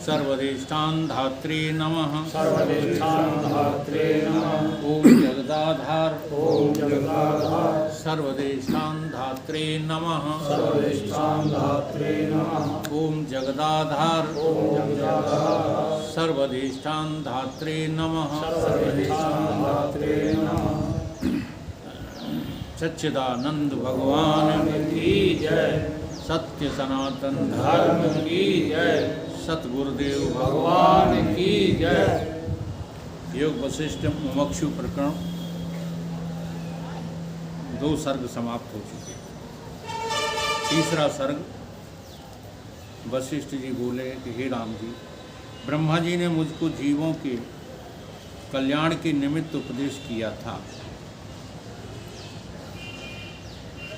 सर्वदेष्टान् धात्रे नमः। सर्वदेष्टान् धात्रे नमः। ओम जगदाधार सर्वदेष्टान् धात्रे नमः। सर्वदेष्टान् धात्रे नमः। ओम जगदाधार सर्वदेष्टान् धात्रे नमः। सर्वदेष्टान् धात्रे नमः। सच्चिदानंद भगवान की जय। सत्य सनातन धर्म की जय। सतगुरुदेव भगवान की जय। योग वशिष्ठ मुमुक्षु प्रकरण 2 सर्ग समाप्त हो चुके। तीसरा सर्ग वशिष्ठ जी बोले कि हे राम जी, ब्रह्मा जी ने मुझको जीवों के कल्याण के निमित्त उपदेश किया था।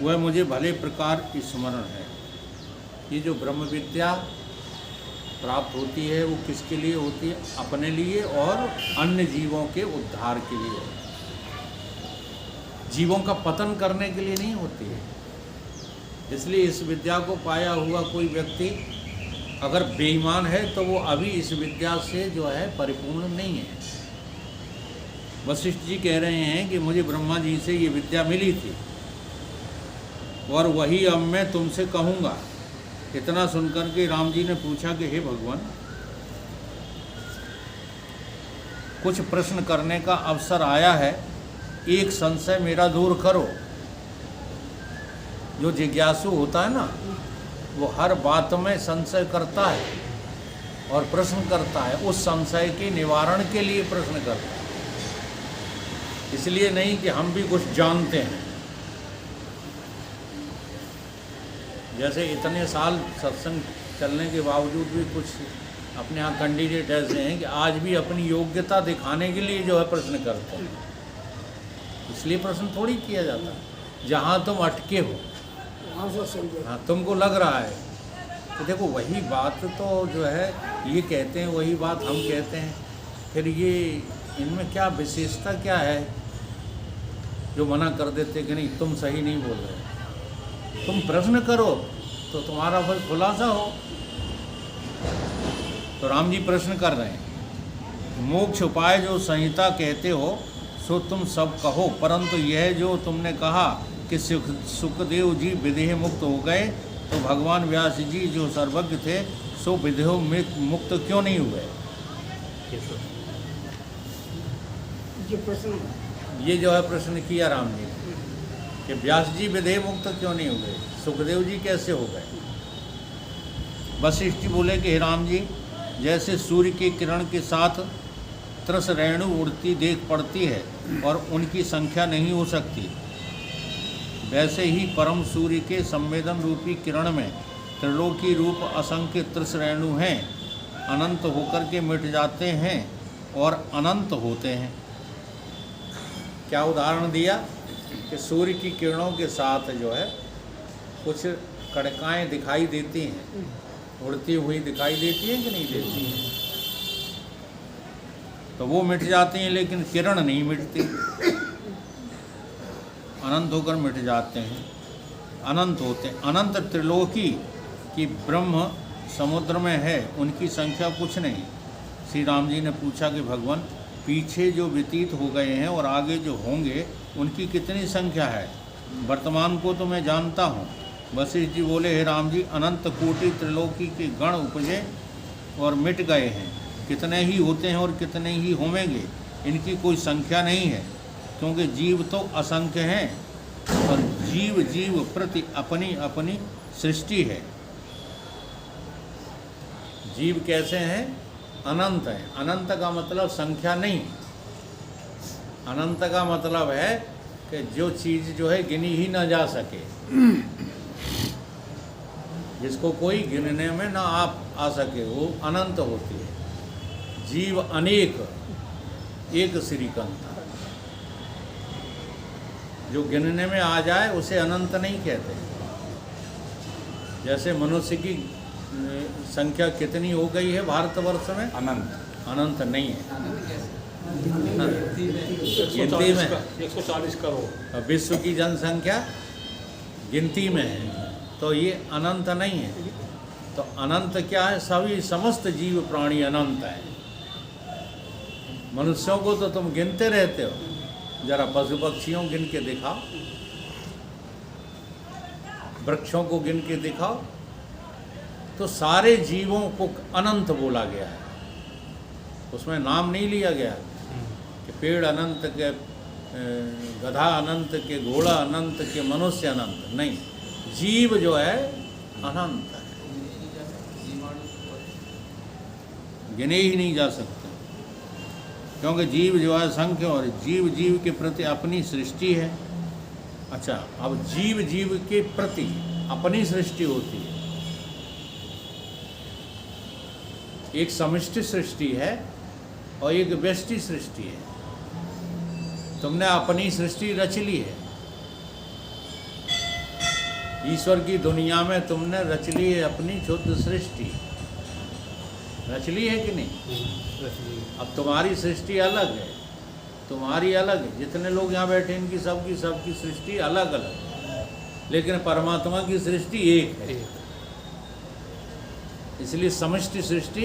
वह मुझे भले प्रकार स्मरण है। ये जो ब्रह्म विद्या प्राप्त होती है वो किसके लिए होती है? अपने लिए और अन्य जीवों के उद्धार के लिए। जीवों का पतन करने के लिए नहीं होती है। इसलिए इस विद्या को पाया हुआ कोई व्यक्ति अगर बेईमान है तो वो अभी इस विद्या से जो है परिपूर्ण नहीं है। वशिष्ठ जी कह रहे हैं कि मुझे ब्रह्मा जी से ये विद्या मिली थी और वही अब मैं तुमसे कहूँगा। इतना सुनकर के राम जी ने पूछा कि हे भगवान, कुछ प्रश्न करने का अवसर आया है, एक संशय मेरा दूर करो। जो जिज्ञासु होता है ना, वो हर बात में संशय करता है और प्रश्न करता है। उस संशय के निवारण के लिए प्रश्न करता है, इसलिए नहीं कि हम भी कुछ जानते हैं। जैसे इतने साल सत्संग चलने के बावजूद भी कुछ अपने यहाँ कैंडिडेट ऐसे हैं कि आज भी अपनी योग्यता दिखाने के लिए जो है प्रश्न करते हैं। इसलिए प्रश्न थोड़ी किया जाता है। जहाँ तुम अटके हो, हाँ, तुमको लग रहा है तो देखो वही बात तो जो है ये कहते हैं, वही बात हम कहते हैं। फिर ये इनमें क्या विशेषता क्या है जो मना कर देते कि नहीं तुम सही नहीं बोल रहे। तुम प्रश्न करो तो तुम्हारा बस खुलासा हो। तो राम जी प्रश्न कर रहे हैं, मोक्ष उपाय जो संहिता कहते हो सो तुम सब कहो, परंतु यह जो तुमने कहा कि सुखदेव जी विदेह मुक्त हो गए, तो भगवान व्यास जी जो सर्वज्ञ थे सो विदेह मुक्त क्यों नहीं हुए? ये जो है प्रश्न किया राम जी कि व्यास जी विदेह मुक्त क्यों नहीं हुए, सुखदेव जी कैसे हो गए? वशिष्ठ जी बोले कि हे राम जी, जैसे सूर्य के किरण के साथ त्रस रेणु उड़ती देख पड़ती है और उनकी संख्या नहीं हो सकती, वैसे ही परम सूर्य के संवेदन रूपी किरण में त्रिलोकी रूप असंख्य त्रस रेणु हैं, अनंत होकर के मिट जाते हैं और अनंत होते हैं। क्या उदाहरण दिया कि सूर्य की किरणों के साथ जो है कुछ कणिकाएँ दिखाई देती हैं, उड़ती हुई दिखाई देती हैं कि नहीं देती हैं? तो वो मिट जाती हैं, लेकिन किरण नहीं मिटती, अनंत होकर मिट जाते हैं, अनंत होते हैं। अनंत त्रिलोकी की ब्रह्म समुद्र में है, उनकी संख्या कुछ नहीं। श्री राम जी ने पूछा कि भगवान, पीछे जो व्यतीत हो गए हैं और आगे जो होंगे उनकी कितनी संख्या है? वर्तमान को तो मैं जानता हूँ। वशिष्ठ जी बोले, हे राम जी, अनंत कोटि त्रिलोकी के गण उपजे और मिट गए हैं। कितने ही होते हैं और कितने ही होंगे, इनकी कोई संख्या नहीं है, क्योंकि जीव तो असंख्य हैं और जीव जीव प्रति अपनी अपनी सृष्टि है। जीव कैसे हैं? अनंत है। अनंत का मतलब संख्या नहीं, अनंत का मतलब है कि जो चीज़ जो है गिनी ही ना जा सके, जिसको कोई गिनने में ना आ सके, वो अनंत होती है। जीव अनेक, एक श्रीकंठ, जो गिनने में आ जाए उसे अनंत नहीं कहते। जैसे मनुष्य की संख्या कितनी हो गई है भारतवर्ष में? अनंत। अनंत नहीं है, गिनती में 140 करोड़। विश्व की जनसंख्या गिनती में है, तो ये अनंत नहीं है। तो अनंत क्या है? सभी समस्त जीव प्राणी अनंत है। मनुष्यों को तो तुम गिनते रहते हो, जरा पशु पक्षियों गिन के दिखाओ, वृक्षों को गिन के दिखाओ। तो सारे जीवों को अनंत बोला गया है, उसमें नाम नहीं लिया गया कि पेड़ अनंत के, गधा अनंत के, घोड़ा अनंत के, मनुष्य अनंत, नहीं। जीव जो है अनंत है, गिने ही नहीं जा सकते, क्योंकि जीव जो है संख्य, और जीव जीव के प्रति अपनी सृष्टि है। अच्छा, अब जीव जीव के प्रति अपनी सृष्टि होती है, एक समष्टि सृष्टि है और एक व्यष्टि सृष्टि है। तुमने अपनी सृष्टि रच ली है, ईश्वर की दुनिया में तुमने रच ली है अपनी शुद्ध सृष्टि, रच ली है कि नहीं? अब तुम्हारी सृष्टि अलग है, तुम्हारी अलग है, जितने लोग यहाँ बैठे इनकी सबकी सृष्टि अलग अलग है, लेकिन परमात्मा की सृष्टि एक है। इसलिए समष्टि सृष्टि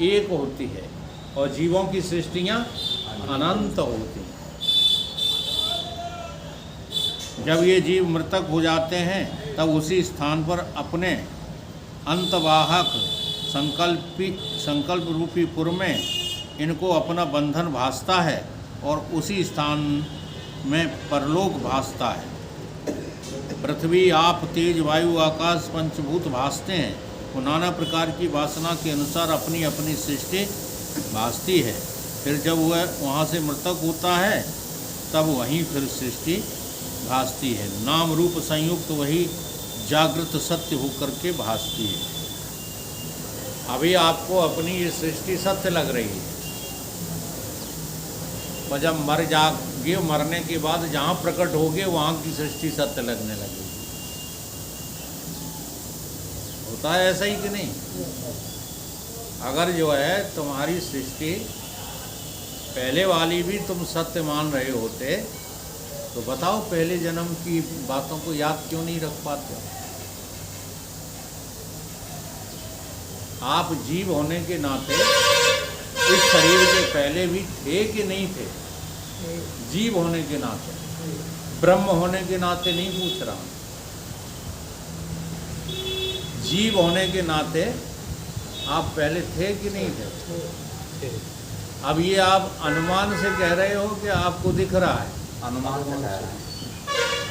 एक होती है और जीवों की सृष्टियाँ अनंत होती हैं। जब ये जीव मृतक हो जाते हैं तब उसी स्थान पर अपने अंतवाहक संकल्प रूपी पुर में इनको अपना बंधन भासता है और उसी स्थान में परलोक भासता है। पृथ्वी, आप, तेज, वायु, आकाश पंचभूत भासते हैं, वो नाना प्रकार की वासना के अनुसार अपनी अपनी सृष्टि भासती है। फिर जब वह वहाँ से मृतक होता है तब वहीं फिर सृष्टि भासती है। नाम रूप संयुक्त वही जागृत सत्य होकर के भासती है। अभी आपको अपनी ये सृष्टि सत्य लग रही है, और जब मर जाओगे, मरने के बाद जहाँ प्रकट होगे वहाँ की सृष्टि सत्य लगने लगेगी। होता है ऐसा ही कि नहीं? अगर जो है तुम्हारी सृष्टि पहले वाली भी तुम सत्य मान रहे होते तो बताओ पहले जन्म की बातों को याद क्यों नहीं रख पाते? आप जीव होने के नाते इस शरीर के पहले भी थे कि नहीं थे? जीव होने के नाते, ब्रह्म होने के नाते नहीं पूछ रहा हूं, जीव होने के नाते आप पहले थे कि नहीं थे? अब ये आप अनुमान से कह रहे हो कि आपको दिख रहा है? अनुमान से कह रहे हैं।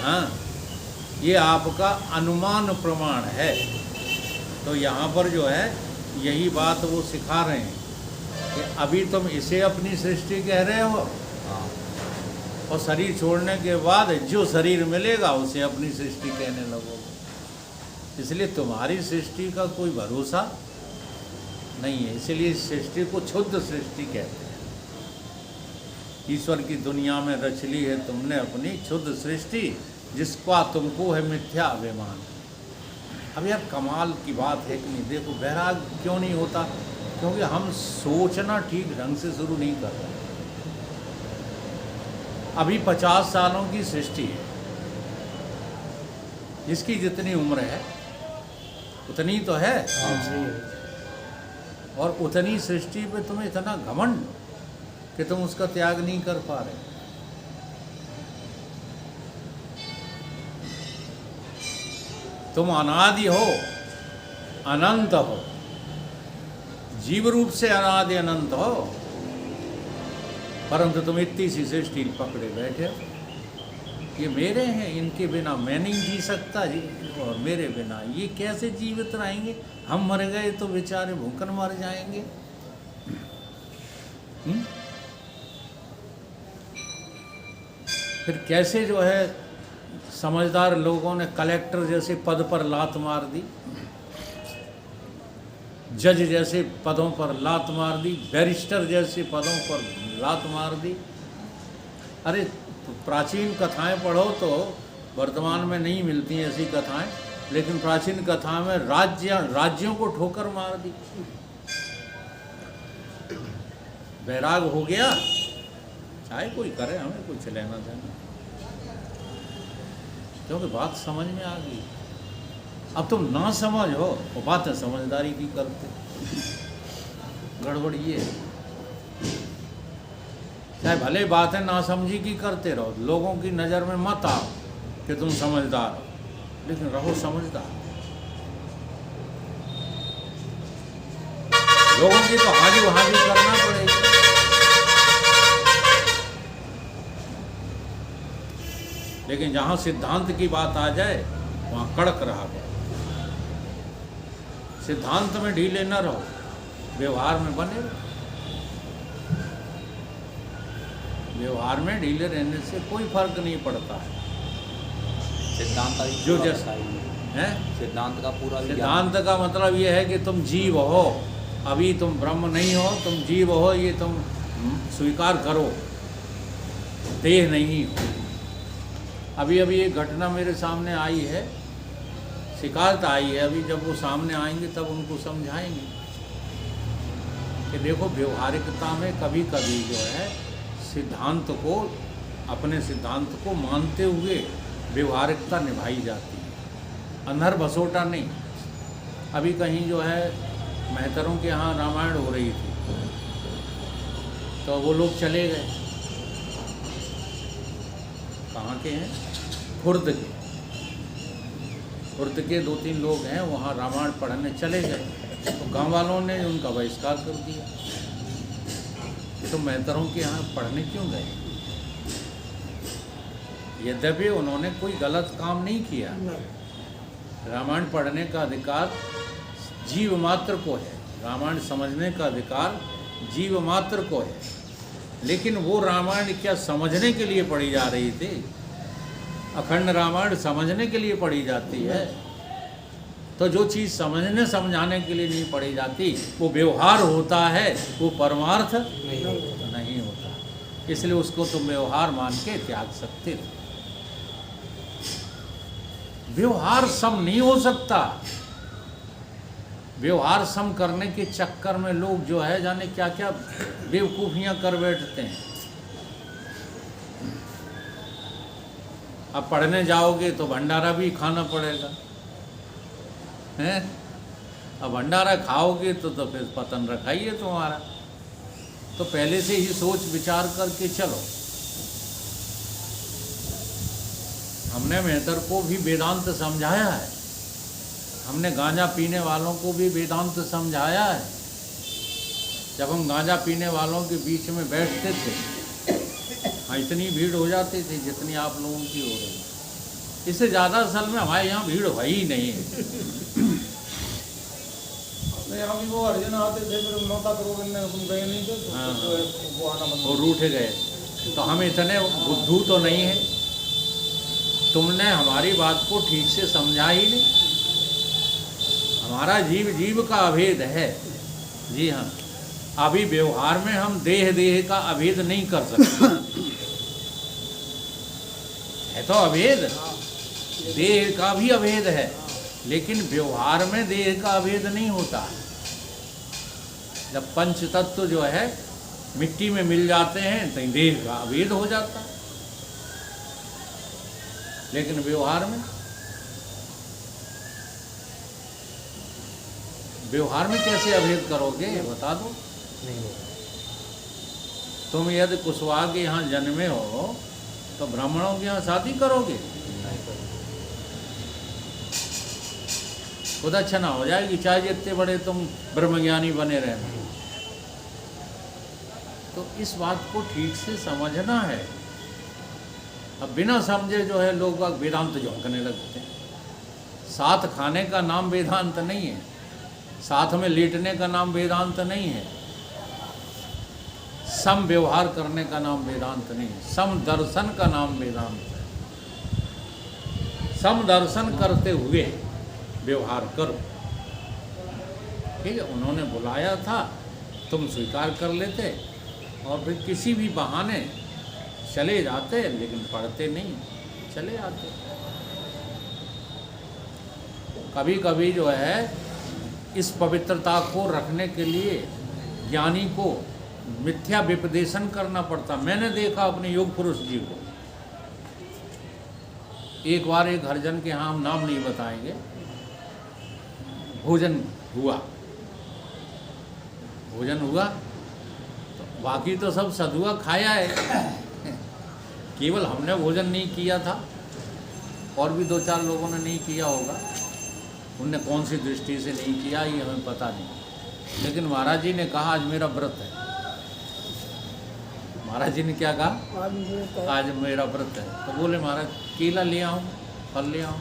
हाँ, ये आपका अनुमान प्रमाण है। तो यहाँ पर जो है यही बात वो सिखा रहे हैं कि अभी तुम इसे अपनी सृष्टि कह रहे हो, और शरीर छोड़ने के बाद जो शरीर मिलेगा उसे अपनी सृष्टि कहने लगोगे। इसलिए तुम्हारी सृष्टि का कोई भरोसा नहीं है, इसलिए इस सृष्टि को क्षुद्र सृष्टि कहते हैं। ईश्वर की दुनिया में रच ली है तुमने अपनी क्षुद्र सृष्टि, जिसका तुमको है मिथ्या अभिमान। अब यार कमाल की बात है कि नहीं? देखो बैराग क्यों नहीं होता? क्योंकि हम सोचना ठीक ढंग से शुरू नहीं कर रहे। अभी 50 सालों की सृष्टि है, जिसकी जितनी उम्र है उतनी तो है, और उतनी सृष्टि पे तुम्हें इतना घमंड कि तुम उसका त्याग नहीं कर पा रहे। तुम अनादि हो, अनंत हो, जीव रूप से अनादि अनंत हो, परंतु तुम इतनी सी सृष्टि पकड़े बैठे हो। ये मेरे हैं, इनके बिना मैं नहीं जी सकता जी, और मेरे बिना ये कैसे जीवित रहेंगे? हम मर गए तो बेचारे भूखन मर जाएंगे। फिर कैसे जो है समझदार लोगों ने कलेक्टर जैसे पद पर लात मार दी, जज जैसे पदों पर लात मार दी, बैरिस्टर जैसे पदों पर लात मार दी। अरे प्राचीन कथाएं पढ़ो तो वर्तमान में नहीं मिलती ऐसी कथाएं, लेकिन प्राचीन कथा में राज्यों को ठोकर मार दी। बैराग हो गया, चाहे कोई करे, हमें कुछ लेना देना, क्योंकि बात समझ में आ गई। अब तुम ना समझ हो वो बात है समझदारी की करते, गड़बड़ ये है। चाहे भले बात है ना समझी की करते रहो, लोगों की नज़र में मत आओ कि तुम समझदार हो, लेकिन रहो समझदार। लोगों की तो हाजिर हाजिर करना पड़ेगा। लेकिन जहाँ सिद्धांत की बात आ जाए वहाँ कड़क रहा करो। सिद्धांत में ढीले न रहो, व्यवहार में बने रहो। व्यवहार में ढीले रहने से कोई फर्क नहीं पड़ता है। सिद्धांत का जो जैसा है, सिद्धांत का पूरा सिद्धांत का मतलब ये है कि तुम जीव हो, अभी तुम ब्रह्म नहीं हो, तुम जीव हो, ये तुम स्वीकार करो, देह नहीं हो। अभी अभी एक घटना मेरे सामने आई है, शिकायत आई है, अभी जब वो सामने आएंगे तब उनको समझाएंगे कि देखो व्यवहारिकता में कभी कभी जो है सिद्धांत को, अपने सिद्धांत को मानते हुए व्यवहारिकता निभाई जाती है, अंधर भसोटा नहीं। अभी कहीं जो है मेहतरों के यहाँ रामायण हो रही थी, तो वो लोग चले गए, कहाँ के हैं, खुर्द के, खुर्द के 2-3 लोग हैं, वहाँ रामायण पढ़ने चले गए। तो गांव वालों ने उनका बहिष्कार कर दिया कि तुम मेहतरों के यहाँ पढ़ने क्यों गए। यद्यपि उन्होंने कोई गलत काम नहीं किया, रामायण पढ़ने का अधिकार जीव मात्र को है, रामायण समझने का अधिकार जीव मात्र को है। लेकिन वो रामायण क्या समझने के लिए पढ़ी जा रही थी? अखंड रामायण समझने के लिए पढ़ी जाती है। तो जो चीज़ समझने समझाने के लिए नहीं पढ़ी जाती वो व्यवहार होता है, वो परमार्थ नहीं होता। इसलिए उसको तुम व्यवहार मान के त्याग सकते हो। व्यवहार सम नहीं हो सकता। व्यवहार सम करने के चक्कर में लोग जो है जाने क्या क्या बेवकूफ़ियाँ कर बैठते हैं। अब पढ़ने जाओगे तो भंडारा भी खाना पड़ेगा, हैं? अब भंडारा खाओगे तो फिर पतन रखा ही है तुम्हारा। तो पहले से ही सोच विचार करके चलो। हमने मेहतर को भी वेदांत समझाया है, हमने गांजा पीने वालों को भी वेदांत समझाया है। जब हम गांजा पीने वालों के बीच में बैठते थे, हाँ, इतनी भीड़ हो जाती थी जितनी आप लोगों की हो रही। इससे ज़्यादा असल में हमारे यहाँ भीड़ है ही नहीं है। यहाँ भी वो अर्जुन आते थे, फिर मौका करोगे तुम गए नहीं थे, तो हाँ, वो आना बंद वो रूठ गए। तो हम इतने बुद्धू तो नहीं है, तुमने हमारी बात को ठीक से समझा ही नहीं। हमारा जीव जीव का अभेद है। जी हाँ, अभी व्यवहार में हम देह देह का अभेद नहीं कर सकते। है तो अभेद, देह का भी अभेद है, लेकिन व्यवहार में देह का अभेद नहीं होता। जब पंच तत्व जो है मिट्टी में मिल जाते हैं तो देह का अभेद हो जाता है। लेकिन व्यवहार में कैसे अभेद करोगे, बता दो। नहीं। तुम यदि कुशवाहा के यहाँ जन्मे हो तो ब्राह्मणों के यहाँ शादी करोगे, खुद अच्छा ना हो जाएगी, चाहे जितने बड़े तुम ब्रह्मज्ञानी बने रहना। तो इस बात को ठीक से समझना है। अब बिना समझे जो है लोग वेदांत झोंकने लगते हैं। साथ खाने का नाम वेदांत नहीं है, साथ में लेटने का नाम वेदांत नहीं है, सम व्यवहार करने का नाम वेदांत नहीं है, सम दर्शन का नाम वेदांत है। सम दर्शन करते हुए व्यवहार करो। ठीक है, उन्होंने बुलाया था, तुम स्वीकार कर लेते और फिर किसी भी बहाने चले जाते, लेकिन पढ़ते नहीं, चले आते। कभी कभी जो है इस पवित्रता को रखने के लिए ज्ञानी को मिथ्या विपदेशन करना पड़ता। मैंने देखा अपने योग पुरुष जी को। एक बार एक हरिजन के यहाँ, हम नाम नहीं बताएंगे, भोजन हुआ, भोजन हुआ तो बाकी तो सब सदुआ खाया है, केवल हमने भोजन नहीं किया था, और भी 2-4 लोगों ने नहीं किया होगा, उनने कौन सी दृष्टि से नहीं किया ये हमें पता नहीं। लेकिन महाराज जी ने कहा आज मेरा व्रत है। महाराज जी ने क्या कहा? आज मेरा व्रत है। तो बोले महाराज केला ले आऊँ, फल ले आऊँ?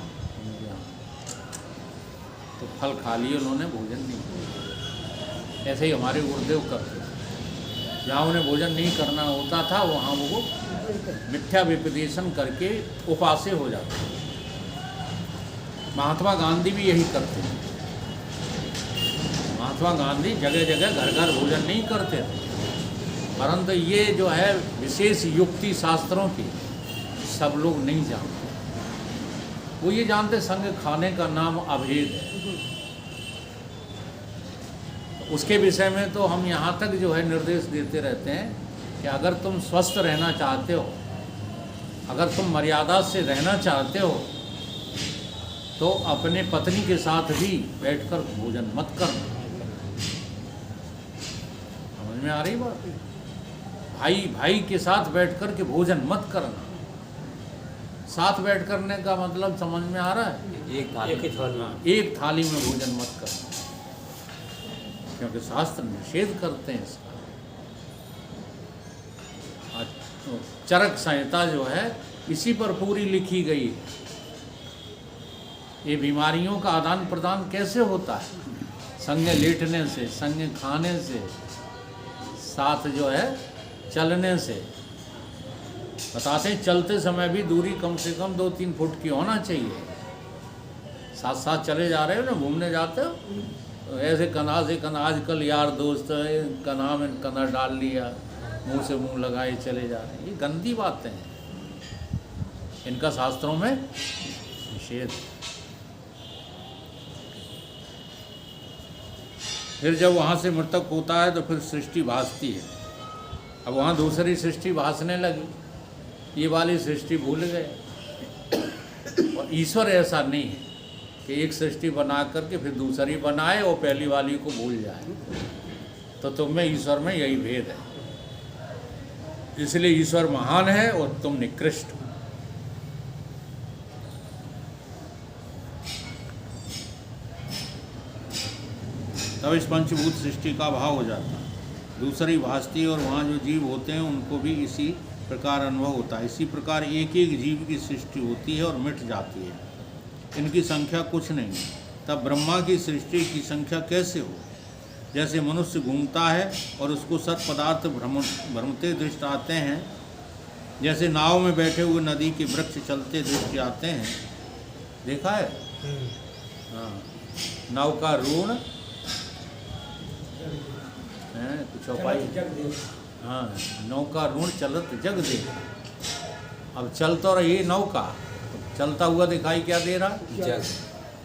तो फल खा लिए उन्होंने, भोजन नहीं किया। ऐसे ही हमारे गुरुदेव करते थे, जहाँ उन्हें भोजन नहीं करना होता था वहाँ वो मिथ्या विपदेशन करके उपासे हो जाते। महात्मा गांधी भी यही करते थे। महात्मा गांधी जगह जगह घर घर भोजन नहीं करते थे, परंतु ये जो है विशेष युक्ति शास्त्रों की सब लोग नहीं जानते। वो ये जानते संग खाने का नाम अभेद है। उसके विषय में तो हम यहाँ तक जो है निर्देश देते रहते हैं कि अगर तुम स्वस्थ रहना चाहते हो, अगर तुम मर्यादा से रहना चाहते हो, तो अपने पत्नी के साथ भी बैठकर भोजन मत करना। समझ में आ रही बात? भाई भाई के साथ बैठकर के भोजन मत करना। साथ बैठ करने का मतलब समझ में आ रहा है? एक थाली एक थाली में भोजन मत करना, क्योंकि शास्त्र निषेध करते हैं इसका। चरक संहिता जो है इसी पर पूरी लिखी गई है। ये बीमारियों का आदान प्रदान कैसे होता है? संग लेटने से, संग खाने से, साथ जो है चलने से। बताते हैं चलते समय भी दूरी कम से कम 2-3 फुट की होना चाहिए। साथ साथ चले जा रहे हो ना, घूमने जाते हो तो ऐसे कन्हा से कन्हा, आजकल यार दोस्त कन्हा में कन्हा डाल लिया, मुंह से मुंह लगाए चले जा रहे हैं। ये गंदी बातें हैं, इनका शास्त्रों में निषेध। फिर जब वहाँ से मृतक होता है तो फिर सृष्टि भासती है। अब वहाँ दूसरी सृष्टि भासने लगी, ये वाली सृष्टि भूल गए। और ईश्वर ऐसा नहीं है कि एक सृष्टि बना करके फिर दूसरी बनाए और पहली वाली को भूल जाए। तो तुम में ईश्वर में यही भेद है। इसलिए ईश्वर महान है और तुम निकृष्ट हो। तब इस पंचभूत सृष्टि का अभाव हो जाता है। दूसरी भासती और वहाँ जो जीव होते हैं उनको भी इसी प्रकार अनुभव होता है। इसी प्रकार एक एक जीव की सृष्टि होती है और मिट जाती है, इनकी संख्या कुछ नहीं है। तब ब्रह्मा की सृष्टि की संख्या कैसे हो? जैसे मनुष्य घूमता है और उसको सत पदार्थ भ्रमते दृष्टि आते हैं, जैसे नाव में बैठे हुए नदी के वृक्ष चलते दृष्टि आते हैं। देखा है? हाँ, नाव का ऋण है चौपाई। हाँ, नौका ऋण चलत जग दे। अब चल तो रही नौका, चलता हुआ दिखाई क्या दे रहा?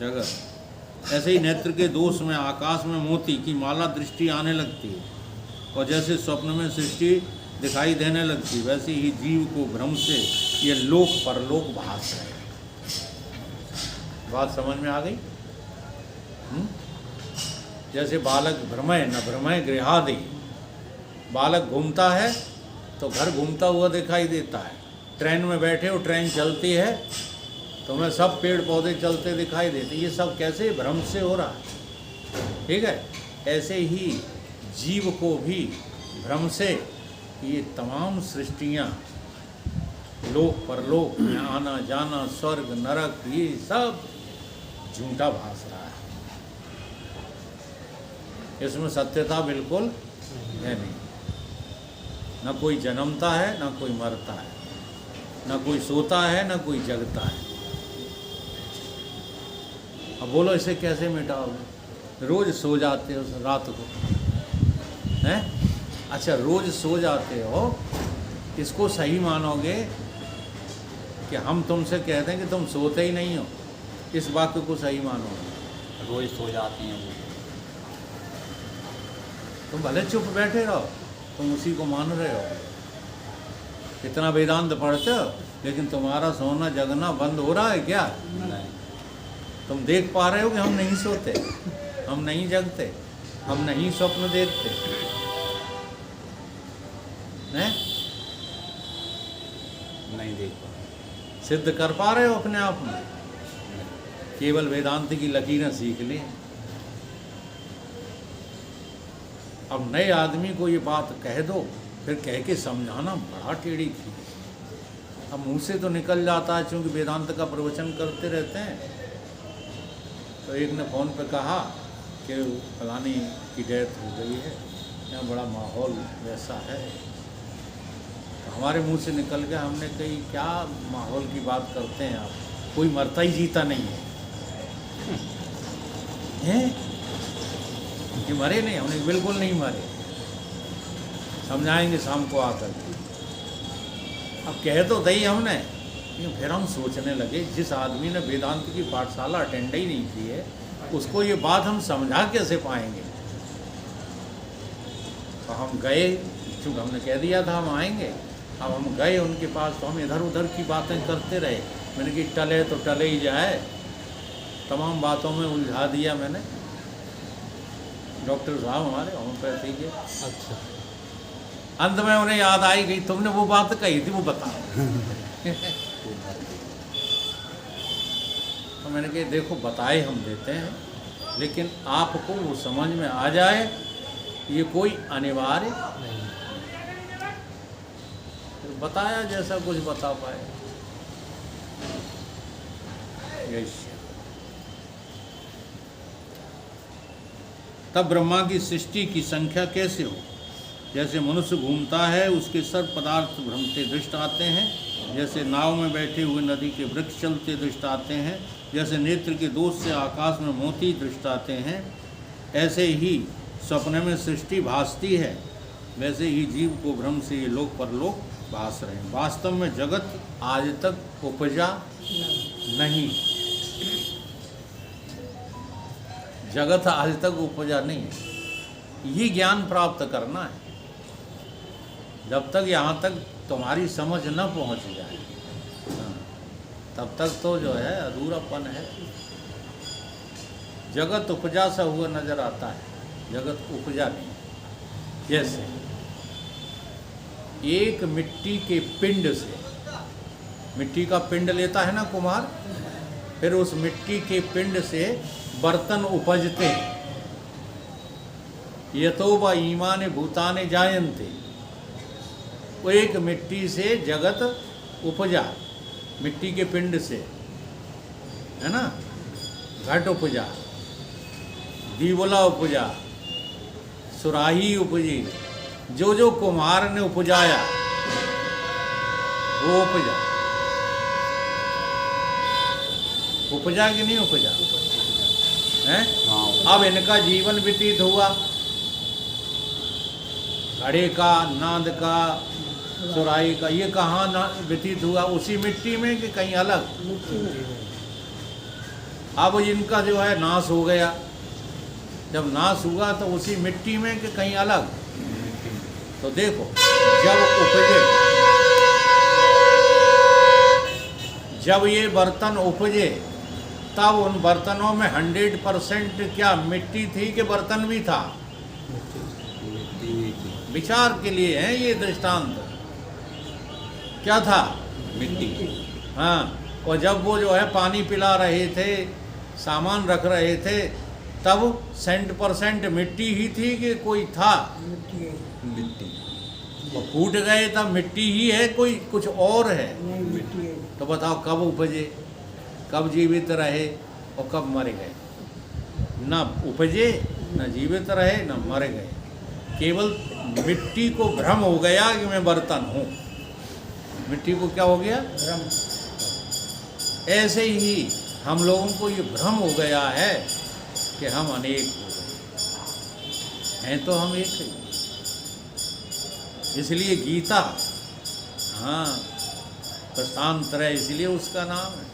जगत। ऐसे ही नेत्र के दोष में आकाश में मोती की माला दृष्टि आने लगती है, और जैसे स्वप्न में सृष्टि दिखाई देने लगती, वैसे ही जीव को भ्रम से ये लोक परलोक भास रहे। बात समझ में आ गई? जैसे बालक भ्रमय न भ्रमय गृहादि, बालक घूमता है तो घर घूमता हुआ दिखाई देता है। ट्रेन में बैठे हो, ट्रेन चलती है तो हमें सब पेड़ पौधे चलते दिखाई देते। ये सब कैसे? भ्रम से हो रहा है। ठीक है? ऐसे ही जीव को भी भ्रम से ये तमाम सृष्टियाँ, लोक परलोक में आना जाना, स्वर्ग नरक, ये सब झूठा भास रहा है। इसमें सत्यता बिल्कुल है नहीं। न कोई जन्मता है, न कोई मरता है, न कोई सोता है, न कोई जगता है। अब बोलो इसे कैसे मिटाओगे? रोज सो जाते हो रात को, हैं? अच्छा, रोज सो जाते हो, इसको सही मानोगे कि हम तुमसे कहते हैं कि तुम सोते ही नहीं हो? इस वाक्य को सही मानोगे? रोज सो जाते हैं वो। तुम भले चुप बैठे रहो, तुम उसी को मान रहे हो। इतना वेदांत पढ़ते हो, लेकिन तुम्हारा सोना जगना बंद हो रहा है क्या? नहीं। तुम देख पा रहे हो कि हम नहीं सोते? हम नहीं जगते, हम नहीं स्वप्न देखते हैं? नहीं देख पा। सिद्ध कर पा रहे हो अपने आप में? केवल वेदांत की लकीरें सीख लें। अब नए आदमी को ये बात कह दो, फिर कह के समझाना बड़ा टेढ़ी थी। अब मुंह से तो निकल जाता है, क्योंकि वेदांत का प्रवचन करते रहते हैं। तो एक ने फ़ोन पे कहा कि फलानी की डेथ हो गई है, यहाँ बड़ा माहौल वैसा है। तो हमारे मुंह से निकल गया, हमने कही क्या माहौल की बात करते हैं आप, कोई मरता ही जीता नहीं है। हैं? कि मरे नहीं, हमने बिल्कुल नहीं मरे, समझाएंगे शाम को आकर के। अब कह तो दई हमने, लेकिन फिर हम सोचने लगे जिस आदमी ने वेदांत की पाठशाला अटेंड ही नहीं की है, उसको ये बात हम समझा कैसे पाएंगे। तो हम गए, चूँकि हमने कह दिया था हम आएंगे। अब हम गए उनके पास, तो हम इधर उधर की बातें करते रहे। मैंने कि टले तो टले ही जाए, तमाम बातों में उलझा दिया मैंने। डॉक्टर साहब हमारे होम्योपैथी के, अच्छा। अंत में उन्हें याद आई गई, तुमने वो बात कही थी, वो बताओ। तो मैंने कहा देखो बताए हम देते हैं, लेकिन आपको वो समझ में आ जाए, ये कोई अनिवार्य नहीं। फिर बताया जैसा कुछ बता पाए। यश तब ब्रह्मा की सृष्टि की संख्या कैसे हो? जैसे मनुष्य घूमता है, उसके सर्व पदार्थ भ्रमते दृष्ट आते हैं। जैसे नाव में बैठे हुए नदी के वृक्ष चलते दृष्ट आते हैं। जैसे नेत्र के दोष से आकाश में मोती दृष्ट आते हैं। ऐसे ही सपने में सृष्टि भासती है, वैसे ही जीव को भ्रम से ये लोक परलोक भास रहे हैं। वास्तव में जगत आज तक उपजा नहीं, जगत आज तक उपजा नहीं है। ये ज्ञान प्राप्त करना है। जब तक यहाँ तक तुम्हारी समझ न पहुँच जाए, तब तक तो जो है अधूरापन है। जगत उपजा सा हुआ नजर आता है, जगत उपजा नहीं। जैसे एक मिट्टी के पिंड से, मिट्टी का पिंड लेता है ना कुम्हार, फिर उस मिट्टी के पिंड से बर्तन उपजते हैं। यतो व ईमाने भूताने जायन्ते, वो एक मिट्टी से जगत उपजा, मिट्टी के पिंड से, है ना। घट उपजा, दीवला उपजा, सुराही उपजी, जो जो कुम्हार ने उपजाया वो उपजा। उपजा कि नहीं उपजा है? अब इनका जीवन व्यतीत हुआ, घड़े का, नाद का, सुराही का, ये कहाँ व्यतीत हुआ? उसी मिट्टी में कि कहीं अलग? अब इनका जो है नाश हो गया। जब नाश हुआ तो उसी मिट्टी में कि कहीं अलग? तो देखो, जब उपजे, जब ये बर्तन उपजे, तब उन बर्तनों में 100% क्या मिट्टी थी कि बर्तन भी था? विचार के लिए है ये दृष्टांत। क्या था? मिट्टी। हाँ, और जब वो जो है पानी पिला रहे थे, सामान रख रहे थे, तब 100% मिट्टी ही थी कि कोई था? मिट्टी। और फूट गए तब मिट्टी ही है, कोई कुछ और है? तो बताओ कब उपजे, कब जीवित रहे और कब मर गए? न उपजे, न जीवित रहे, न मर गए। केवल मिट्टी को भ्रम हो गया कि मैं बर्तन हूँ। मिट्टी को क्या हो गया? भ्रम। ऐसे ही हम लोगों को ये भ्रम हो गया है कि हम अनेक हो गए हैं, तो हम एक ही। इसलिए गीता, हाँ, प्रस्थानत्रय इसलिए उसका नाम है।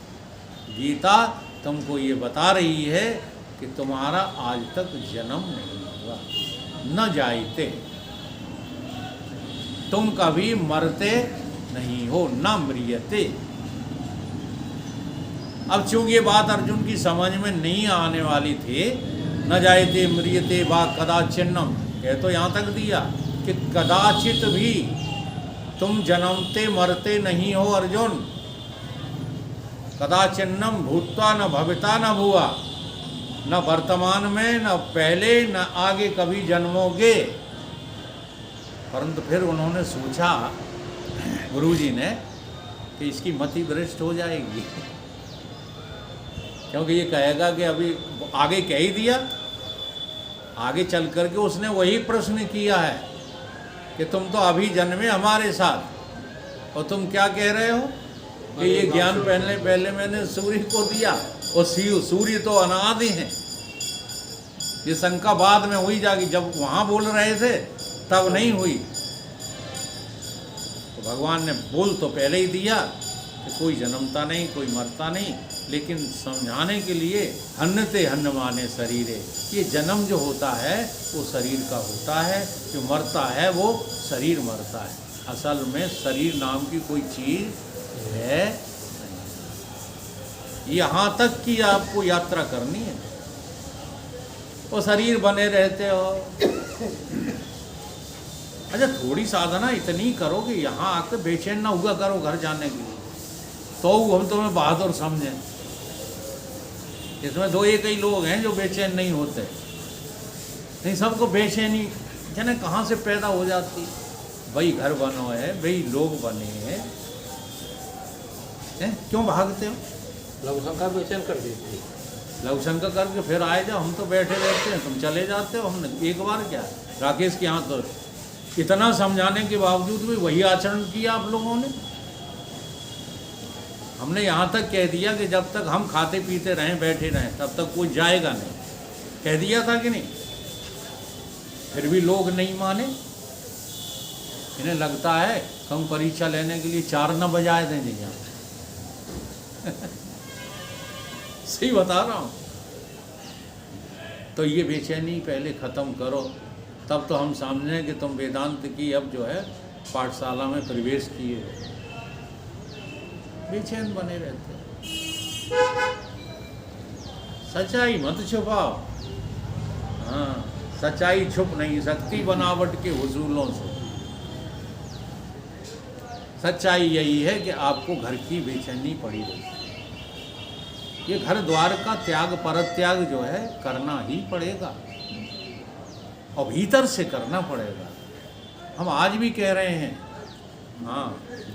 गीता तुमको ये बता रही है कि तुम्हारा आज तक जन्म नहीं हुआ, न जायते, तुम कभी मरते नहीं हो, न म्रियते। अब चूंकि ये बात अर्जुन की समझ में नहीं आने वाली थी, न जायते म्रियते वा कदाचिन्नम, कह तो यहाँ तक दिया कि कदाचित भी तुम जन्मते मरते नहीं हो अर्जुन। कदाचिन्नम भूत्वा न भविता न भुआ, न वर्तमान में न पहले न आगे कभी जन्मोगे। परंतु फिर उन्होंने सोचा गुरुजी ने कि इसकी मति भ्रष्ट हो जाएगी, क्योंकि ये कहेगा कि अभी आगे कह ही दिया। आगे चल करके उसने वही प्रश्न किया है कि तुम तो अभी जन्मे हमारे साथ, और तुम क्या कह रहे हो कि ये ज्ञान पहले मैंने सूर्य को दिया, और सूर्य तो अनादि है। ये शंका बाद में हुई जागी, जब वहाँ बोल रहे थे तब नहीं हुई। तो भगवान ने बोल तो पहले ही दिया कि कोई जन्मता नहीं, कोई मरता नहीं, लेकिन समझाने के लिए हन्नते हन्न माने शरीरे, ये जन्म जो होता है वो शरीर का होता है, जो मरता है वो शरीर मरता है। असल में शरीर नाम की कोई चीज़ है नहीं। यहाँ तक कि आपको यात्रा करनी है, वो शरीर बने रहते हो। अच्छा, थोड़ी साधना इतनी करो कि यहाँ आकर बेचैन ना हुआ करो घर जाने के लिए, तो हम तुम्हें बहादुर समझें। इसमें दो एक ही लोग हैं जो बेचैन नहीं होते, नहीं सबको बेचैनी जाने कहाँ से पैदा हो जाती। भाई घर बनो है, भाई लोग बने हैं, क्यों भागते हो? लघुशंका बेचैन कर देती, लघुशंका करके फिर आए जाओ, हम तो बैठे रहते हैं, तुम चले जाते हो। हमने एक बार क्या राकेश के यहाँ तो इतना समझाने के बावजूद भी वही आचरण किया आप लोगों ने। हमने यहाँ तक कह दिया कि जब तक हम खाते पीते रहें बैठे रहें तब तक कोई जाएगा नहीं, कह दिया था कि नहीं? फिर भी लोग नहीं माने। इन्हें लगता है कम परीक्षा लेने के लिए 4 न बजाए देंगे यहाँ। सही बता रहा हूँ। तो ये बेचैनी पहले ख़त्म करो, तब तो हम समझें कि तुम वेदांत की अब जो है पाठशाला में प्रवेश किए हो। बेचैन बने रहते, सच्चाई मत छुपाओ। हाँ, सच्चाई छुप नहीं सकती बनावट के हुजूलों से। सच्चाई यही है कि आपको घर की बेचैनी पड़ी रहती है। ये घर द्वार का त्याग परत्याग जो है करना ही पड़ेगा, और भीतर से करना पड़ेगा। हम आज भी कह रहे हैं, हाँ,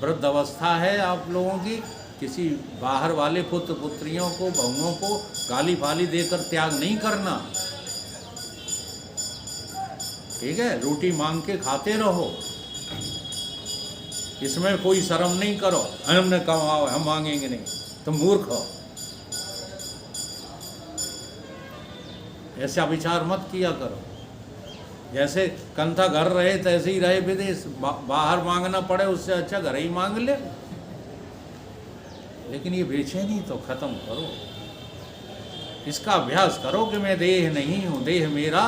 वृद्ध अवस्था है आप लोगों की, किसी बाहर वाले पुत्र पुत्रियों को बहुओं को गाली फाली देकर त्याग नहीं करना, ठीक है? रोटी मांग के खाते रहो, इसमें कोई शर्म नहीं करो। हमने कमाओ, हम मांगेंगे नहीं, तुम मूर्ख हो, ऐसा विचार मत किया करो। जैसे कंथा घर रहे तैसे ही रहे विदेश, बाहर मांगना पड़े उससे अच्छा घर ही मांग ले। लेकिन ये बेचैनी तो खत्म करो, इसका अभ्यास करो कि मैं देह नहीं हूँ, देह मेरा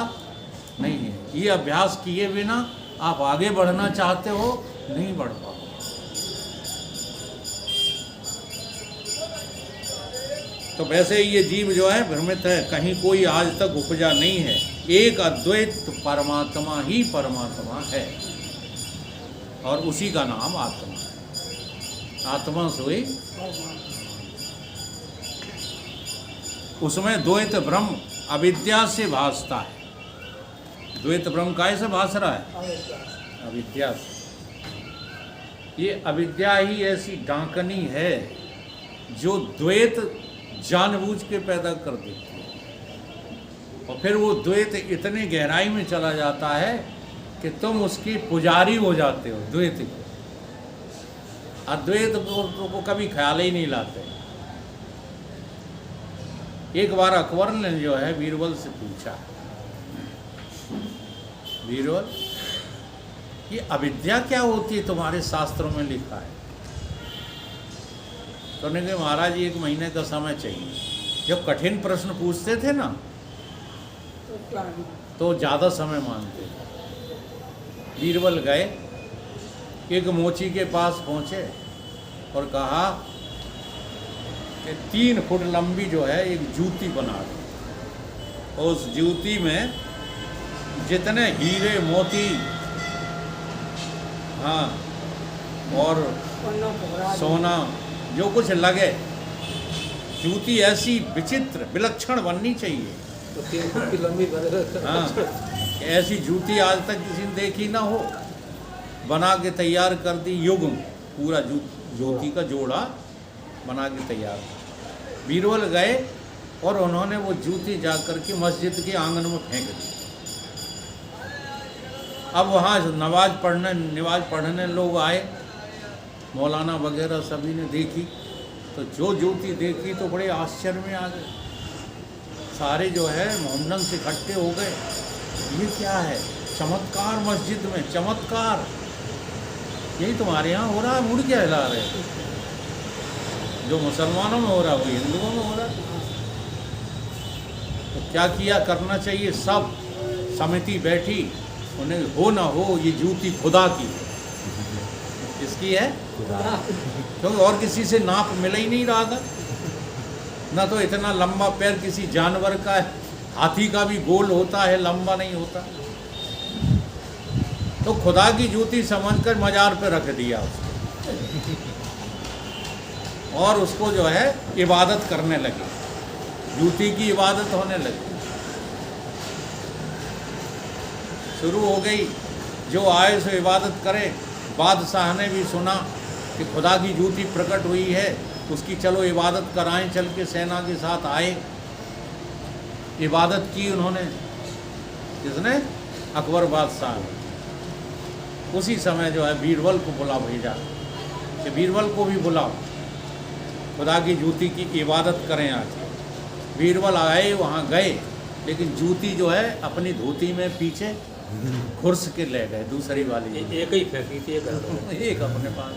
नहीं है। ये अभ्यास किए बिना आप आगे बढ़ना चाहते हो, नहीं बढ़ पाओ। तो वैसे ही ये जीव जो है भ्रमित है, कहीं कोई आज तक उपजा नहीं है। एक अद्वैत परमात्मा ही परमात्मा है, और उसी का नाम आत्मा है। आत्मा सोई, उसमें द्वैत ब्रह्म अविद्या से भासता है। द्वैत ब्रह्म कैसे भास रहा है? अविद्या से। ये अविद्या ही ऐसी डांकनी है जो द्वैत जानबूझ के पैदा कर देती है, और फिर वो द्वैत इतने गहराई में चला जाता है कि तुम उसकी पुजारी हो जाते हो द्वैत को। अद्वैत को कभी ख्याल ही नहीं लाते। एक बार अकबर ने जो है बीरबल से पूछा, बीरबल ये अविद्या क्या होती है, तुम्हारे शास्त्रों में लिखा है? तो उन्होंने कहा महाराज 1 महीने का समय चाहिए। जब कठिन प्रश्न पूछते थे ना तो ज़्यादा समय मांगते थे। बीरबल गए, एक मोची के पास पहुँचे और कहा कि 3 फुट लंबी जो है एक जूती बना दो। उस ज्योति में जितने हीरे मोती, हाँ, और सोना जो कुछ लगे, ज्योति ऐसी विचित्र विलक्षण बननी चाहिए। तो 3 फुट की लंबी बने। हाँ, ऐसी ज्योति आज तक किसी ने देखी ना हो। बना के तैयार कर दी युग्म, पूरा ज्योति का जोड़ा बना के तैयार। बीरबल गए और उन्होंने वो ज्योति जा कर के मस्जिद के आंगन में फेंक दी। अब वहाँ नमाज पढ़ने लोग आए, मौलाना वगैरह सभी ने देखी, तो जो ज्योति देखी तो बड़े आश्चर्य में आ गए। सारे जो है मोहम्मदन से इकट्ठे हो गए, ये क्या है? चमत्कार मस्जिद में, चमत्कार, यही तुम्हारे यहाँ हो रहा है, मुड़ क्या हिला रहे? जो मुसलमानों में हो रहा है वो हिंदुओं में हो रहा है। तो क्या किया करना चाहिए? सब समिति बैठी, उन्हें हो ना हो ये ज्योति खुदा की है। किसकी है? क्योंकि और किसी से नाप मिल ही नहीं रहा था। ना तो इतना लंबा पैर किसी जानवर का है, हाथी का भी गोल होता है, लंबा नहीं होता। तो खुदा की ज्योति समझकर मजार पे रख दिया उसको, और उसको जो है इबादत करने लगे, ज्योति की इबादत होने लगी। शुरू हो गई, जो आए सो इबादत करे। बादशाह ने भी सुना कि खुदा की ज्योति प्रकट हुई है, उसकी चलो इबादत कराएं। चल के सेना के साथ आए, इबादत की उन्होंने। किसने? अकबर बादशाह ने। उसी समय जो है बीरबल को बुला भेजा कि बीरबल को भी बुलाओ, खुदा की ज्योति की इबादत करें आज। बीरबल आए, वहाँ गए, लेकिन ज्योति जो है अपनी धोती में पीछे घुर्स के ले गए, दूसरी वाली एक ही फेंकी थी, एक अपने पास।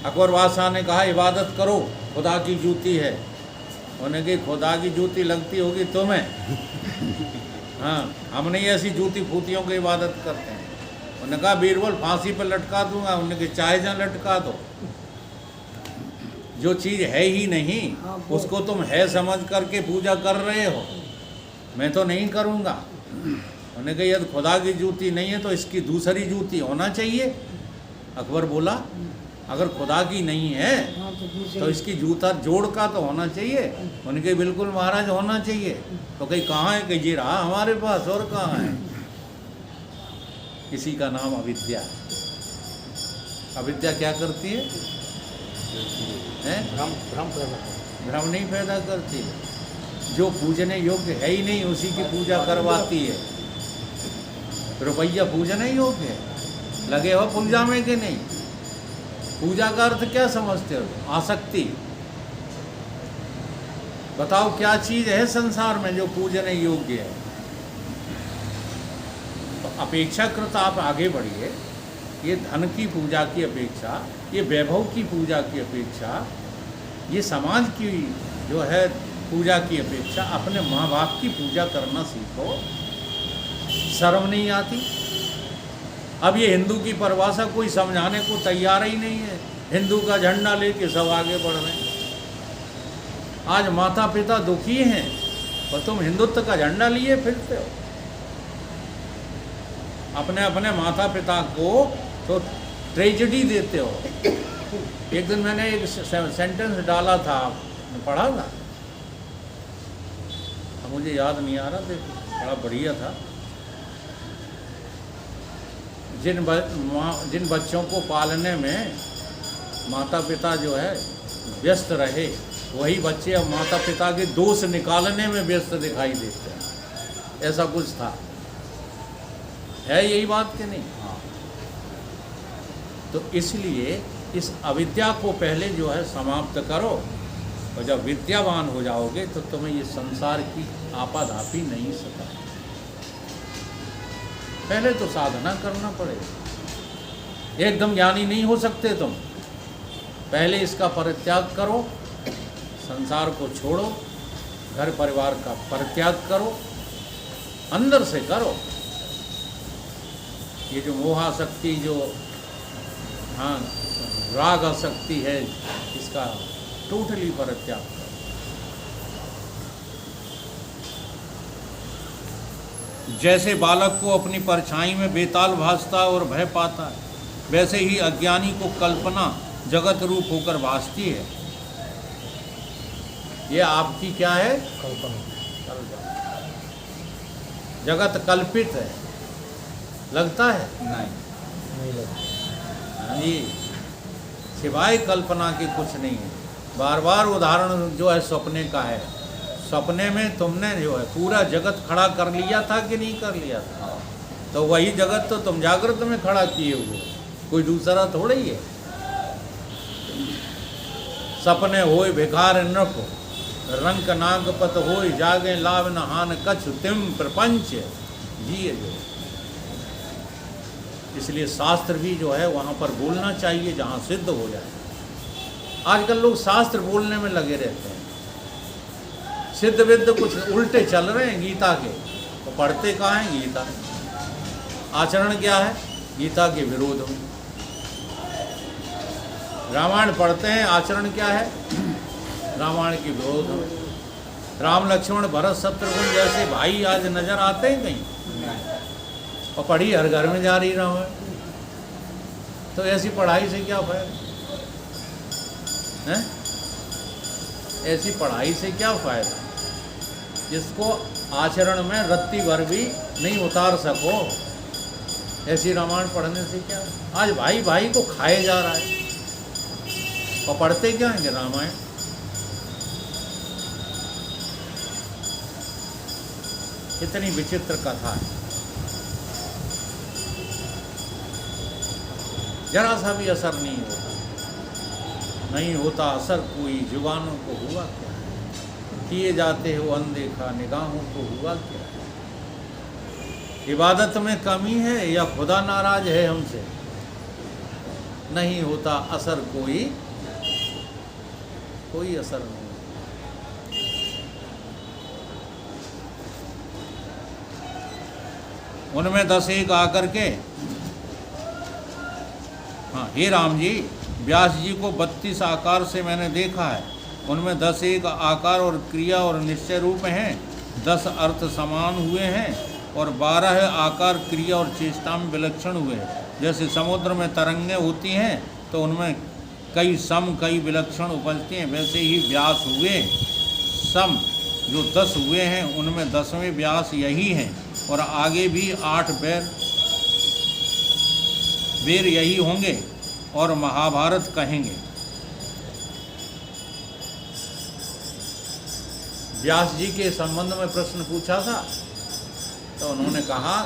अकबर बादशाह ने कहा इबादत करो, खुदा की ज्योति है। उन्होंने कहा खुदा की ज्योति लगती होगी तुम्हें, हाँ, हम नहीं ऐसी ज्योति फूतियों की इबादत करते हैं। उन्होंने कहा बीरबल फांसी पर लटका दूंगा। उन्होंने कहा चाहे जहाँ लटका दो, जो चीज़ है ही नहीं उसको तुम है समझ करके पूजा कर रहे हो, मैं तो नहीं करूँगा। उन्होंने कहा यदि खुदा की ज्योति नहीं है तो इसकी दूसरी ज्योति होना चाहिए। अकबर बोला अगर खुदा की नहीं है तो इसकी जूता जोड़ का तो होना चाहिए। उनके बिल्कुल महाराज होना चाहिए। तो कहीं कहाँ है? कहीं ये रहा हमारे पास, और कहाँ है? इसी का नाम अविद्या। अविद्या क्या करती है? भ्रम नहीं पैदा करती। जो पूजने योग्य है ही नहीं उसी की पूजा करवाती है। रुपया पूजने योग्य है, लगे हो पूजा में कि नहीं? पूजा का अर्थ क्या समझते हो? आसक्ति। बताओ क्या चीज है संसार में जो पूजने योग्य है? तो अपेक्षाकृत आप आगे बढ़िए। ये धन की पूजा की अपेक्षा, ये वैभव की पूजा की अपेक्षा, ये समाज की जो है पूजा की अपेक्षा अपने माँ बाप की पूजा करना सीखो। शर्म नहीं आती? अब ये हिंदू की परिभाषा कोई समझाने को तैयार ही नहीं है। हिंदू का झंडा लेके सब आगे बढ़ रहे हैं। आज माता पिता दुखी हैं और तुम हिंदुत्व का झंडा लिए फिरते हो। अपने अपने माता पिता को तो ट्रेजेडी देते हो। एक दिन मैंने एक सेंटेंस डाला था, आपने पढ़ा था? अब मुझे याद नहीं आ रहा, देखो बड़ा बढ़िया था। जिन बच्चों को पालने में माता पिता जो है व्यस्त रहे, वही बच्चे अब माता पिता के दोष निकालने में व्यस्त दिखाई देते हैं। ऐसा कुछ था, है यही बात कि नहीं? हाँ। तो इसलिए इस अविद्या को पहले जो है समाप्त करो, और जब विद्यावान हो जाओगे तो तुम्हें ये संसार की आपाधापी नहीं सताए। पहले तो साधना करना पड़ेगा। एकदम ज्ञानी नहीं हो सकते तुम। पहले इसका परित्याग करो, संसार को छोड़ो, घर परिवार का परित्याग करो, अंदर से करो। ये जो मोहाशक्ति, जो हाँ राग आसक्ति है, इसका टोटली परित्याग करो। जैसे बालक को अपनी परछाई में बेताल भासता और भय पाता है, वैसे ही अज्ञानी को कल्पना जगत रूप होकर भासती है। ये आपकी क्या है? कल्पना। जगत कल्पित है, लगता है? नहीं लगता। हाँ जी, सिवाय कल्पना के कुछ नहीं है। बार बार उदाहरण जो है सपने का है। सपने में तुमने जो है पूरा जगत खड़ा कर लिया था कि नहीं कर लिया था? तो वही जगत तो तुम जागृत में खड़ा किए हुए, कोई दूसरा थोड़ा ही है। सपने होय भिखार नृप, रंक नागपत होय जागे लाभ नहान कछ तिम प्रपंच जिए जो। इसलिए शास्त्र भी जो है वहाँ पर बोलना चाहिए जहाँ सिद्ध हो जाए। आजकल लोग शास्त्र बोलने में लगे रहते हैं, सिद्ध विद्ध कुछ उल्टे चल रहे हैं गीता के, तो पढ़ते कहाँ हैं गीता? आचरण क्या है? गीता के विरोध में। रामायण पढ़ते हैं, आचरण क्या है? रामायण के विरोध में। राम लक्ष्मण भरत शत्रुघ्न जैसे भाई आज नजर आते हैं कहीं? और पढ़ी हर घर में जा रही रामायण, तो ऐसी पढ़ाई से क्या फायदा है? ऐसी पढ़ाई से क्या फायदा जिसको आचरण में रत्ती भर भी नहीं उतार सको? ऐसी रामायण पढ़ने से क्या? आज भाई भाई को खाए जा रहा है, और पढ़ते क्या हैं रामायण? कितनी विचित्र कथा है, जरा सा भी असर नहीं होता। नहीं होता असर कोई, जुबानों को हुआ क्या? किए जाते हो अनदेखा, निगाहों को हुआ क्या? इबादत में कमी है या खुदा नाराज है हमसे? नहीं होता असर कोई असर नहीं। उनमें 10 एक आकर के, हाँ, हे राम जी, व्यास जी को 32 आकार से मैंने देखा है। उनमें 10 एक आकार और क्रिया और निश्चय रूप हैं, 10 अर्थ समान हुए हैं और 12 आकार क्रिया और चेष्टा में विलक्षण हुए हैं। जैसे समुद्र में तरंगें होती हैं तो उनमें कई सम कई विलक्षण उपजती हैं, वैसे ही व्यास हुए सम जो 10 हुए हैं, उनमें 10वें व्यास यही हैं और आगे भी 8 बेर यही होंगे और महाभारत कहेंगे। व्यास जी के संबंध में प्रश्न पूछा था तो उन्होंने कहा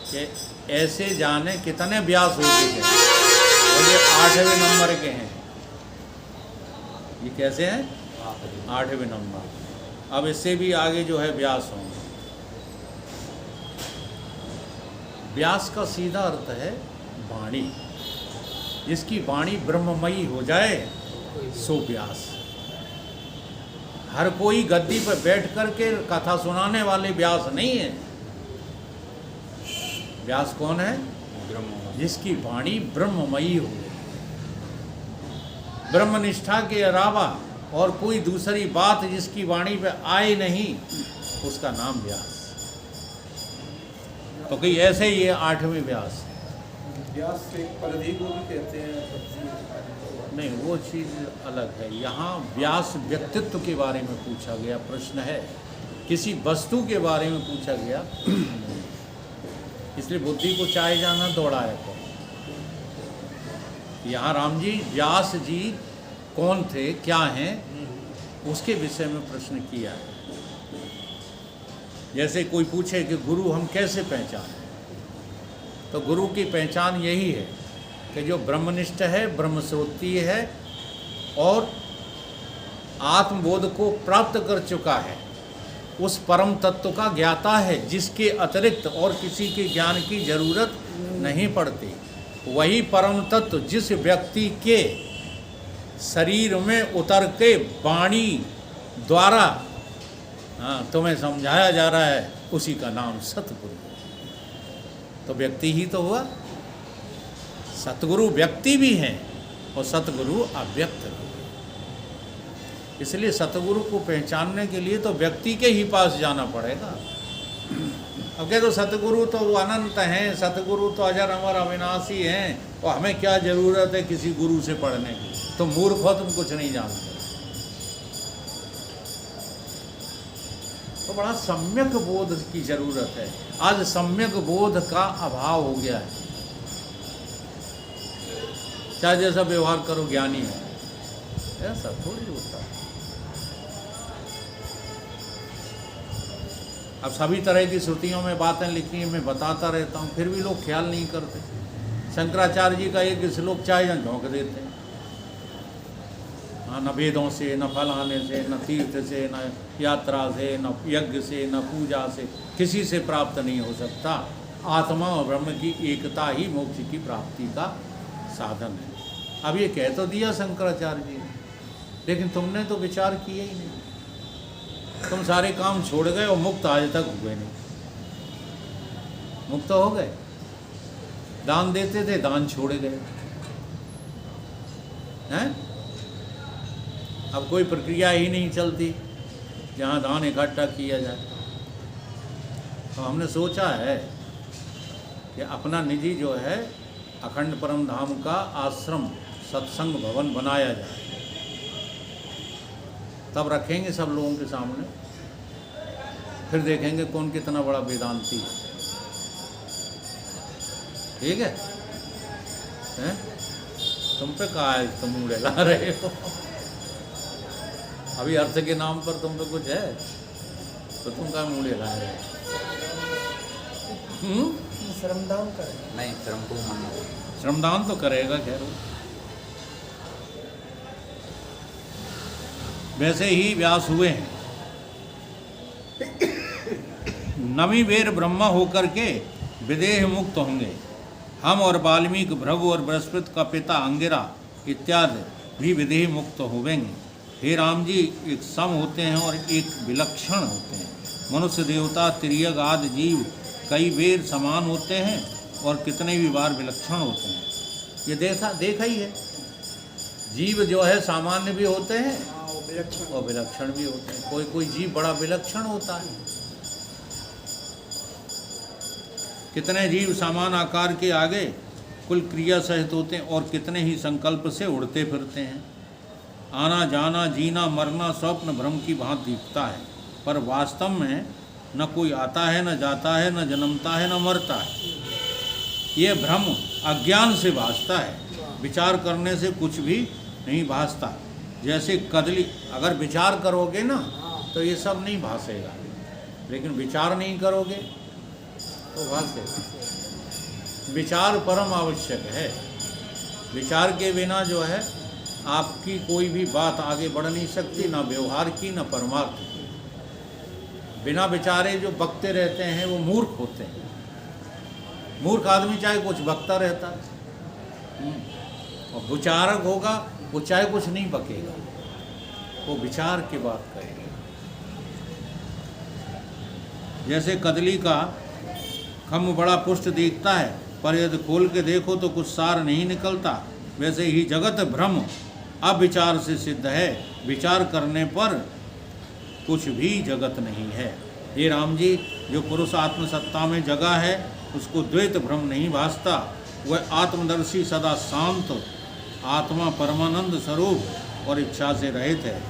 कि ऐसे जाने कितने व्यास हो चुके हैं, और ये 8वें नंबर के हैं। ये कैसे हैं? 8वें नंबर। अब इससे भी आगे जो है व्यास होंगे। व्यास का सीधा अर्थ है वाणी। जिसकी वाणी ब्रह्ममयी हो जाए सो व्यास। हर कोई गद्दी पर बैठ करके कथा सुनाने वाले व्यास नहीं है। व्यास कौन है? जिसकी वाणी ब्रह्ममयी हो, ब्रह्मनिष्ठा के अलावा और कोई दूसरी बात जिसकी वाणी पे आए नहीं, उसका नाम व्यास। तो कहीं ऐसे ही ये 8वें व्यास। व्यास से परिधि को भी कहते हैं। नहीं, वो चीज़ अलग है। यहाँ व्यास व्यक्तित्व के बारे में पूछा गया प्रश्न है, किसी वस्तु के बारे में पूछा गया। इसलिए बुद्धि को चाहे जाना दौड़ाया को। यहाँ राम जी, व्यास जी कौन थे, क्या हैं, उसके विषय में प्रश्न किया है। जैसे कोई पूछे कि गुरु हम कैसे पहचानें, तो गुरु की पहचान यही है कि जो ब्रह्मनिष्ठ है, ब्रह्मस्रोती है और आत्मबोध को प्राप्त कर चुका है, उस परम तत्व का ज्ञाता है, जिसके अतिरिक्त और किसी के ज्ञान की जरूरत नहीं पड़ती। वही परम तत्व जिस व्यक्ति के शरीर में उतर के वाणी द्वारा तुम्हें समझाया जा रहा है, उसी का नाम सतगुरु। तो व्यक्ति ही तो हुआ। सतगुरु व्यक्ति भी हैं और सतगुरु अव्यक्त भी। इसलिए सतगुरु को पहचानने के लिए तो व्यक्ति के ही पास जाना पड़ेगा। अब कह दो सतगुरु तो वो अनंत हैं, सतगुरु तो अजर अमर अविनाशी हैं, और हमें क्या ज़रूरत है किसी गुरु से पढ़ने की? तो मूर्ख हो, तुम कुछ नहीं जानते। तो बड़ा सम्यक बोध की जरूरत है। आज सम्यक बोध का अभाव हो गया है। चाहे जैसा व्यवहार करो ज्ञानी है, ऐसा थोड़ी होता है। अब सभी तरह की श्रुतियों में बातें लिखी हैं, मैं बताता रहता हूँ, फिर भी लोग ख्याल नहीं करते। शंकराचार्य जी का एक श्लोक चाहे झोंक देते हैं। हाँ, न वेदों से, न फलाने से, न तीर्थ से, न यात्रा से, न यज्ञ से, न पूजा से, किसी से प्राप्त नहीं हो सकता। आत्मा और ब्रह्म की एकता ही मोक्ष की प्राप्ति का साधन है। अब ये कह तो दिया शंकराचार्य जी ने, लेकिन तुमने तो विचार किया ही नहीं। तुम सारे काम छोड़ गए और मुक्त आज तक हुए नहीं। मुक्त हो गए, दान देते थे, दान छोड़े गए हैं। अब कोई प्रक्रिया ही नहीं चलती जहाँ दान इकट्ठा किया जाए। तो हमने सोचा है कि अपना निजी जो है अखंड परम धाम का आश्रम सत्संग भवन बनाया जाए। तब रखेंगे सब लोगों के सामने, फिर देखेंगे कौन कितना बड़ा वेदांती है। ठीक है, हैं? तुम पे कहा है, तुम मुड़े ला रहे हो। अभी अर्थ के नाम पर तुम पे कुछ है तो तुम क्या मुड़े ला रहे हो? श्रमदान करें। नहीं, श्रम को मानना। श्रमदान तो करेगा खैर। वैसे ही व्यास हुए हैं। नवी वेर ब्रह्मा होकर के विदेह मुक्त होंगे। हम और वाल्मीकि, भृगु और बृहस्पति का पिता अंगिरा इत्यादि भी विदेह मुक्त होवेंगे। हे राम जी, एक सम होते हैं और एक विलक्षण होते हैं। मनुष्य, देवता, तिर्यक आदि जीव कई बेर समान होते हैं और कितने भी बार विलक्षण होते हैं। ये देखा ही है। जीव जो है सामान्य भी होते हैं और विलक्षण भी होते हैं। कोई कोई जीव बड़ा विलक्षण होता है। कितने जीव समान आकार के आगे कुल क्रिया सहित होते हैं और कितने ही संकल्प से उड़ते फिरते हैं। आना जाना, जीना मरना स्वप्न भ्रम की भांति दिखता है, पर वास्तव में न कोई आता है, न जाता है, न जन्मता है, न मरता है। ये भ्रम अज्ञान से भासता है। विचार करने से कुछ भी नहीं भासता। जैसे कदली, अगर विचार करोगे ना तो ये सब नहीं भासेगा, लेकिन विचार नहीं करोगे तो भासेगा। विचार परम आवश्यक है। विचार के बिना जो है आपकी कोई भी बात आगे बढ़ नहीं सकती, ना व्यवहार की, ना परमार्थ की। बिना विचारे जो बकते रहते हैं वो मूर्ख होते हैं। मूर्ख आदमी चाहे कुछ बकता रहता है, और विचारक होगा वो चाहे कुछ नहीं बकेगा, वो विचार की बात करेगा। जैसे कदली का खम्भ बड़ा पुष्ट दिखता है, पर यदि खोल के देखो तो कुछ सार नहीं निकलता, वैसे ही जगत भ्रम अविचार से सिद्ध है। विचार करने पर कुछ भी जगत नहीं है। ये राम जी, जो पुरुष आत्मसत्ता में जगा है उसको द्वैत भ्रम नहीं भासता। वह आत्मदर्शी, सदा शांत आत्मा, परमानंद स्वरूप और इच्छा से रहित है।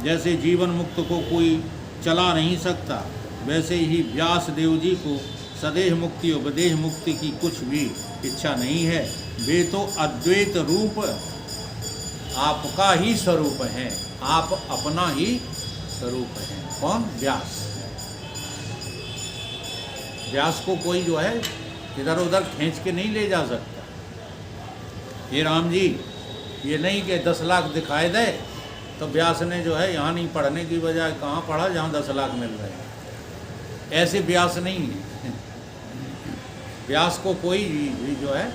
जैसे जीवन मुक्त को कोई चला नहीं सकता, वैसे ही व्यास देव जी को सदेह मुक्ति और विदेह मुक्ति की कुछ भी इच्छा नहीं है। वे तो अद्वैत रूप आपका ही स्वरूप हैं। आप अपना ही स्वरूप हैं। कौन? व्यास। व्यास को कोई जो है इधर उधर खींच के नहीं ले जा सकता। ये राम जी, ये नहीं कि 10 लाख दिखाई दे तो व्यास ने जो है यहाँ नहीं पढ़ने की बजाय कहाँ पढ़ा जहाँ 10 लाख मिल रहे हैं। ऐसे व्यास नहीं है। व्यास को कोई भी जो है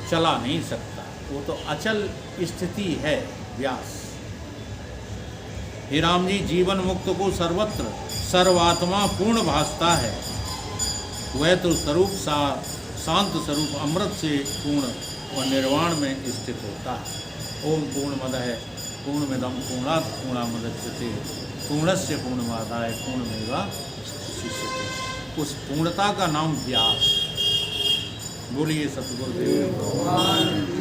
चला नहीं सकता, वो तो अचल स्थिति है व्यास। हे राम जी, जीवन मुक्त को सर्वत्र सर्वात्मा पूर्ण भासता है। वह तो स्वरूप शांत स्वरूप अमृत से पूर्ण और निर्वाण में स्थित होता है। ओम पूर्णमदः पूर्णमिदं पूर्णात् पूर्णमुदच्यते पूर्णस्य पूर्णमादाय पूर्णमेवावशिष्यते। उस पूर्णता का नाम व्यास। बोलिए सतगुरुदेव।